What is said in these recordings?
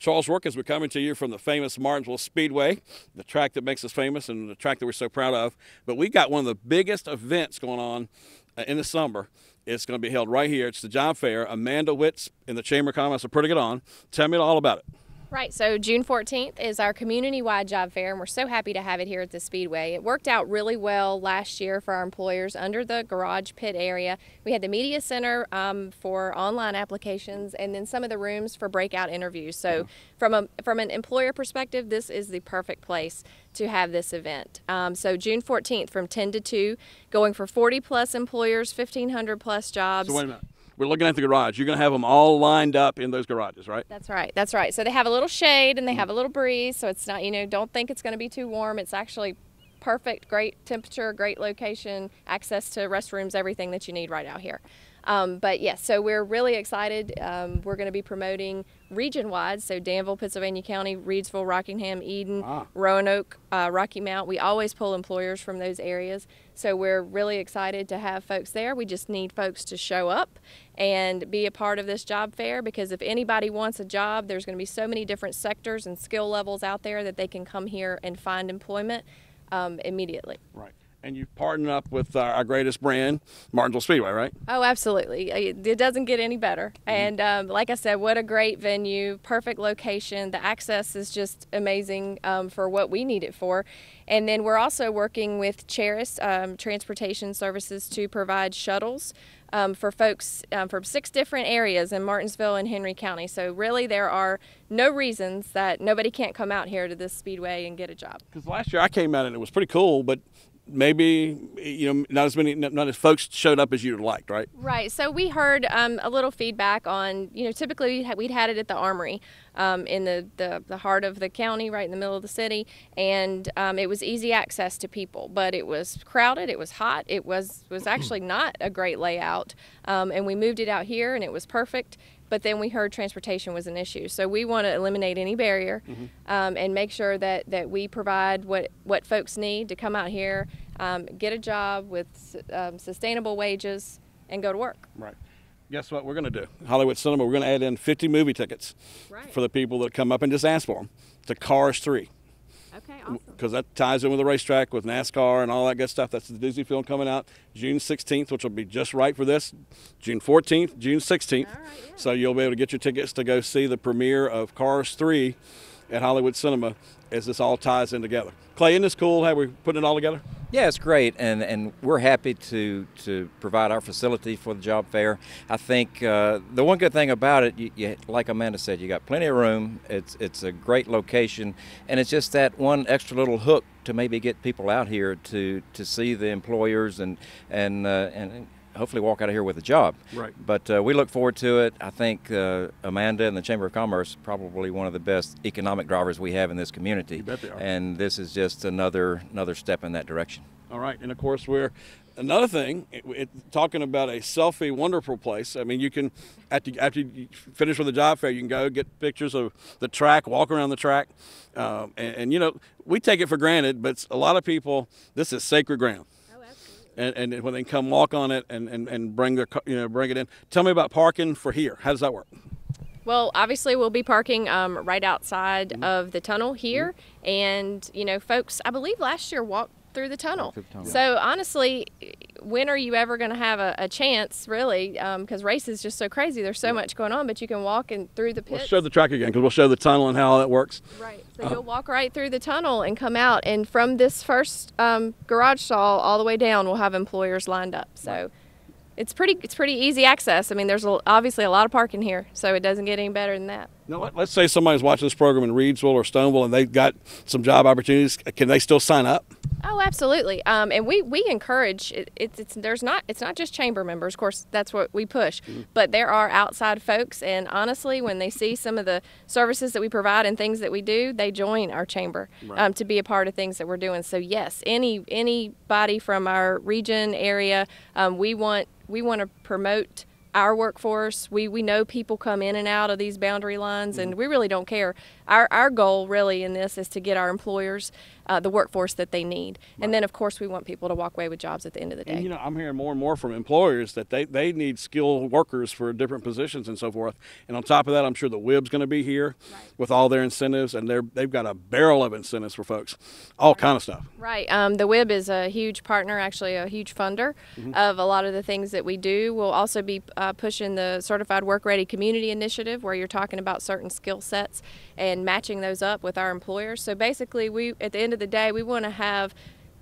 Charles Wilkins, we're coming to you from the famous Martinsville Speedway, the track that makes us famous and the track that we're so proud of. But we got one of the biggest events going on in the summer. It's going to be held right here. It's the job fair. Amanda Witz in the Chamber of Commerce will put it on. Tell me all about it. Right, so June 14th is our community-wide job fair, and we're so happy to have it here at the Speedway. It worked out really well last year for our employers under the garage pit area. We had the media center for online applications, and then some of the rooms for breakout interviews. So from an employer perspective, this is the perfect place to have this event. So June 14th from 10 to 2, going for 40-plus employers, 1,500 plus jobs. So wait a minute. We're looking at the garage. You're going to have them all lined up in those garages, right? That's right. That's right. So they have a little shade and they have a little breeze. So it's not, don't think it's going to be too warm. It's actually perfect, great temperature, great location, access to restrooms, everything that you need right out here. But yes, so we're really excited. We're going to be promoting region-wide, so Danville, Pittsylvania County, Reidsville, Rockingham, Eden, Roanoke, Rocky Mount. We always pull employers from those areas, so we're really excited to have folks there. We just need folks to show up and be a part of this job fair, because if anybody wants a job, there's going to be so many different sectors and skill levels out there that they can come here and find employment immediately. Right. And you've partnered up with our greatest brand, Martinsville Speedway, right? Oh, absolutely. It doesn't get any better. And like I said, what a great venue, perfect location. The access is just amazing for what we need it for. And then we're also working with Cheris Transportation Services to provide shuttles for folks from 6 different areas in Martinsville and Henry County. So really there are no reasons that nobody can't come out here to this Speedway and get a job. Because last year I came out and it was pretty cool, but maybe not as folks showed up as you'd liked, right? Right. So we heard a little feedback on, typically we'd had it at the Armory in the heart of the county, right in the middle of the city, and it was easy access to people, but it was crowded, it was hot, it was actually not a great layout, and we moved it out here and it was perfect. But then we heard transportation was an issue. So we want to eliminate any barrier and make sure that we provide what folks need to come out here, get a job with sustainable wages, and go to work. Right. Guess what we're going to do? Hollywood Cinema, we're going to add in 50 movie tickets for the people that come up and just ask for them to Cars 3. Okay, awesome. Because that ties in with the racetrack, with NASCAR and all that good stuff. That's the Disney film coming out June 16th, which will be just right for this. June 14th, June 16th. All right, yeah. So you'll be able to get your tickets to go see the premiere of Cars 3 at Hollywood Cinema as this all ties in together. Clay, isn't this cool how we're putting it all together? Yeah, it's great, and we're happy to provide our facility for the job fair. I think the one good thing about it, you, like Amanda said, you got plenty of room. It's a great location, and it's just that one extra little hook to maybe get people out here to see the employers and hopefully walk out of here with a job. Right. But we look forward to it. I think Amanda and the Chamber of Commerce probably one of the best economic drivers we have in this community. You bet they are. And this is just another step in that direction. All right, and of course another thing, talking about a selfie wonderful place. I mean, you can, after you finish with the job fair, you can go get pictures of the track, walk around the track, and we take it for granted, but a lot of people, this is sacred ground. And when they come walk on it and bring bring it in. Tell me about parking for here. How does that work? Well, obviously we'll be parking right outside of the tunnel here, and folks, I believe last year walked through the tunnel. So honestly, when are you ever going to have a chance, really? Because race is just so crazy. There's so much going on, but you can walk through the pits. Let's show the track again, because we'll show the tunnel and how all that works. Right. So you'll walk right through the tunnel and come out, and from this first garage stall all the way down, we'll have employers lined up. So it's pretty easy access. I mean, there's obviously a lot of parking here, so it doesn't get any better than that. Now, let's say somebody's watching this program in Reidsville or Stoneville and they've got some job opportunities. Can they still sign up? Oh, absolutely. And we encourage it's not just chamber members. Of course, that's what we push. But there are outside folks, and honestly, when they see some of the services that we provide and things that we do, they join our chamber to be a part of things that we're doing. So yes, anybody from our region area, we want to promote our workforce. We know people come in and out of these boundary lines, and we really don't care. Our goal really in this is to get our employers the workforce that they need. Right. And then, of course, we want people to walk away with jobs at the end of the day. And, you know, I'm hearing more and more from employers that they need skilled workers for different positions and so forth. And on top of that, I'm sure the WIB's going to be here with all their incentives, and they've got a barrel of incentives for folks, all kind of stuff. Right. The WIB is a huge partner, actually a huge funder of a lot of the things that we do. We'll also be pushing the Certified Work Ready Community Initiative, where you're talking about certain skill sets and matching those up with our employers. So basically, we at the end of the day, we want to have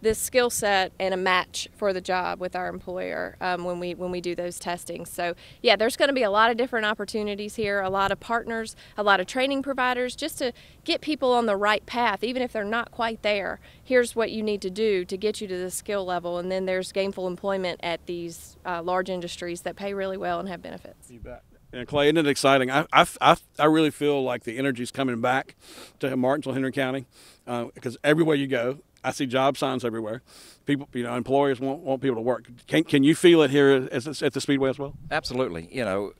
this skill set and a match for the job with our employer when we do those testings. So yeah, there's going to be a lot of different opportunities here, a lot of partners, a lot of training providers, just to get people on the right path, even if they're not quite there. Here's what you need to do to get you to the skill level, and then there's gainful employment at these large industries that pay really well and have benefits. You bet. And Clay, isn't it exciting? I really feel like the energy's coming back to Martinsville, Henry County, because everywhere you go, I see job signs everywhere. People, you know, employers want people to work. Can you feel it here at the Speedway as well? Absolutely. You know,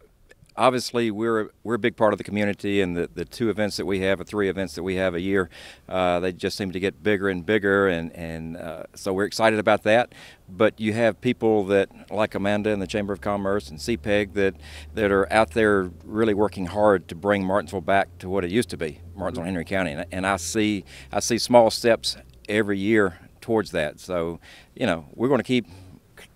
obviously we're a big part of the community, and the 2 events that we have, or 3 events that we have a year, they just seem to get bigger and bigger, and so we're excited about that. But you have people that, like Amanda and the Chamber of Commerce and CPEG, that are out there really working hard to bring Martinsville back to what it used to be, Martinsville, Henry County, and I see small steps every year towards that. So, you know, we're going to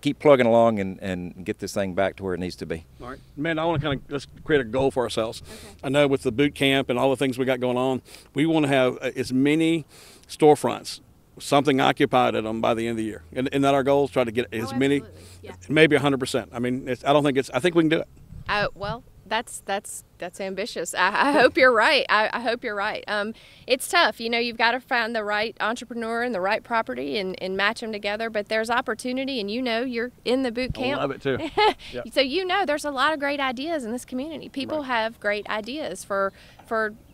keep plugging along and get this thing back to where it needs to be. All right, man, I want to kind of let's create a goal for ourselves. Okay. I know with the boot camp and all the things we got going on, we want to have as many storefronts, something occupied at them by the end of the year. Isn't that our goal? Try to get as many, maybe 100%. I mean, I think we can do it. Well, that's ambitious. I hope you're right. I hope you're right. It's tough. You know, you've got to find the right entrepreneur and the right property and match them together. But there's opportunity, and you know, you're in the boot camp. I love it too. Yep. So you know, there's a lot of great ideas in this community. People have great ideas for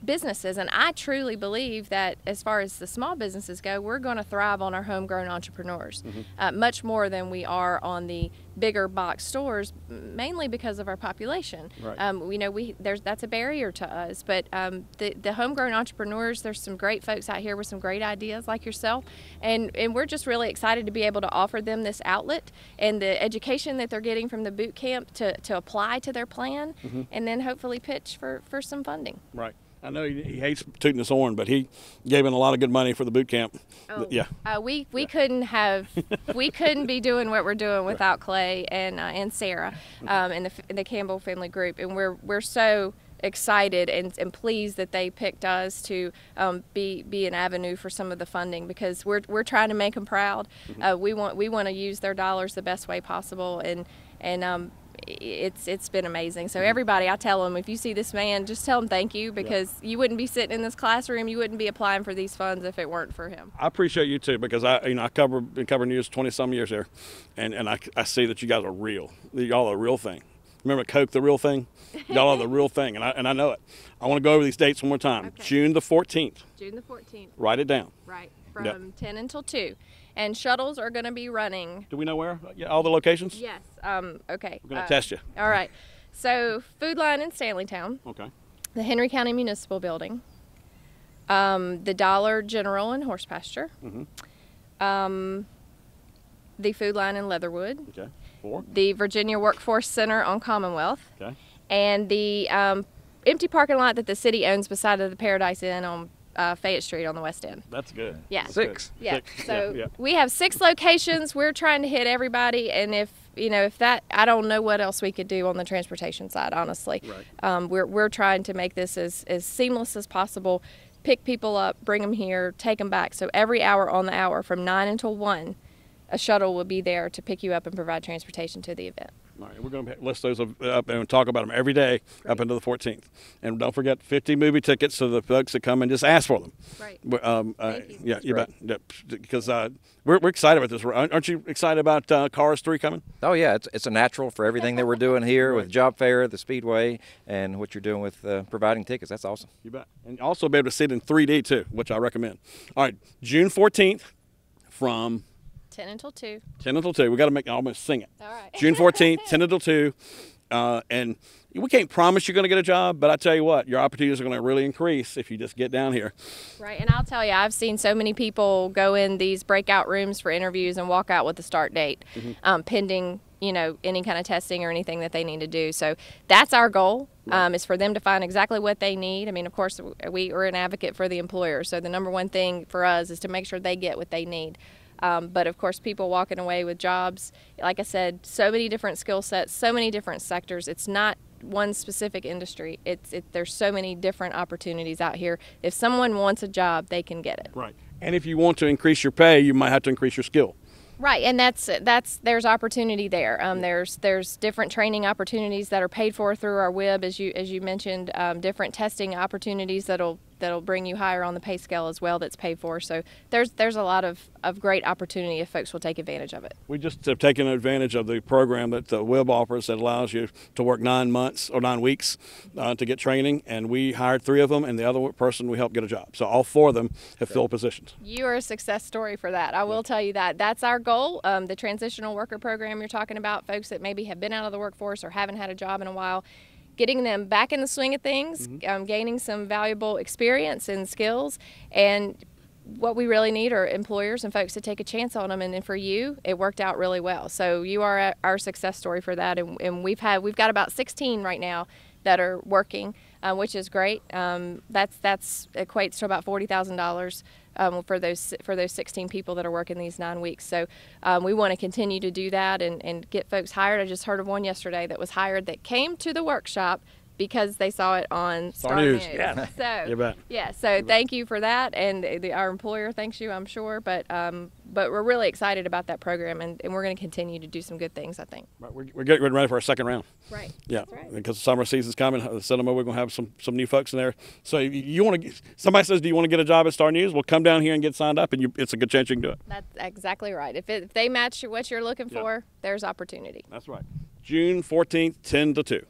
businesses, and I truly believe that as far as the small businesses go, we're going to thrive on our homegrown entrepreneurs, much more than we are on the bigger box stores, mainly because of our population. Right. You know, that's a barrier to us, but the homegrown entrepreneurs, there's some great folks out here with some great ideas like yourself, and we're just really excited to be able to offer them this outlet and the education that they're getting from the boot camp to apply to their plan, and then hopefully pitch for some funding. Right. I know he hates tooting his horn, but he gave in a lot of good money for the boot camp. Oh, yeah. We couldn't be doing what we're doing without Clay and Sarah and the Campbell family group, and we're so excited and pleased that they picked us to be an avenue for some of the funding, because we're trying to make them proud. We want to use their dollars the best way possible, and it's been amazing. So everybody, I tell them, if you see this man, just tell him thank you, because you wouldn't be sitting in this classroom, you wouldn't be applying for these funds if it weren't for him. I appreciate you too, because been covering news 20-some years here, and I see that you guys are real. Y'all are a real thing. Remember Coke, the real thing? Y'all are the real thing, and I know it. I want to go over these dates one more time. Okay. June the 14th. June the 14th. Write it down. Right, from 10 until 2. And shuttles are going to be running. Do we know where? Yeah, all the locations? Yes. Okay. We're going to test you. All right. So, Food Line in Stanleytown. Okay. The Henry County Municipal Building. The Dollar General in Horse Pasture. The Food Line in Leatherwood. Okay. 4. The Virginia Workforce Center on Commonwealth. Okay. And the empty parking lot that the city owns beside of the Paradise Inn on Fayette Street on the west end. That's good. Yeah. That's 6. Good. Yeah. 6. So we have 6 locations. We're trying to hit everybody, and if that, I don't know what else we could do on the transportation side, honestly. Right. We're trying to make this as seamless as possible. Pick people up, bring them here, take them back. So every hour on the hour from 9 until 1, a shuttle will be there to pick you up and provide transportation to the event. All right, we're going to list those up and talk about them every day up until the 14th. And don't forget 50 movie tickets to the folks that come and just ask for them. Right. Thank you. Yeah, you bet. Yeah, because we're excited about this. Aren't you excited about Cars 3 coming? Oh, yeah. It's a natural for everything that we're doing here with Job Fair, the Speedway, and what you're doing with providing tickets. That's awesome. You bet. And also be able to see it in 3D, too, which I recommend. All right, June 14th from 10 until 2. 10 until 2. We got to almost sing it. All right. June 14th, 10 until 2. and we can't promise you're going to get a job, but I tell you what, your opportunities are going to really increase if you just get down here. Right, and I'll tell you, I've seen so many people go in these breakout rooms for interviews and walk out with a start date, pending, you know, any kind of testing or anything that they need to do. So that's our goal, is for them to find exactly what they need. I mean, of course, we are an advocate for the employer, so the number one thing for us is to make sure they get what they need. But of course, people walking away with jobs, like I said, so many different skill sets, so many different sectors. It's not one specific industry. There's so many different opportunities out here. If someone wants a job, they can get it. Right. And if you want to increase your pay, you might have to increase your skill. Right, and there's opportunity there. There's different training opportunities that are paid for through our WIB, as you mentioned. Different testing opportunities that'll bring you higher on the pay scale as well. That's paid for. So there's a lot of great opportunity if folks will take advantage of it. We just have taken advantage of the program that the WIB offers that allows you to work 9 months or 9 weeks to get training, and we hired 3 of them, and the other person we helped get a job. So all 4 of them have filled positions. You are a success story for that. I will tell you that. That's our goal. The transitional worker program you're talking about, folks that maybe have been out of the workforce or haven't had a job in a while, getting them back in the swing of things, gaining some valuable experience and skills. And what we really need are employers and folks to take a chance on them. And for you, it worked out really well. So you are our success story for that. And we've got about 16 right now that are working, which is great. That's equates to about $40,000 for those 16 people that are working these 9 weeks. So we want to continue to do that and get folks hired. I just heard of one yesterday that was hired that came to the workshop because they saw it on Star News. Yeah. So You bet. yeah. So thank you for that, and our employer thanks you, I'm sure. But we're really excited about that program, and we're going to continue to do some good things, I think. Right, we're getting ready for our second round. Right. Yeah, That's right. because the summer season's coming. Cinema, we're going to have some new folks in there. So if you want to, somebody says, "Do you want to get a job at Star News?" Well, come down here and get signed up, and it's a good chance you can do it. That's exactly right. If they match what you're looking for, there's opportunity. That's right. June 14th, 10 to 2.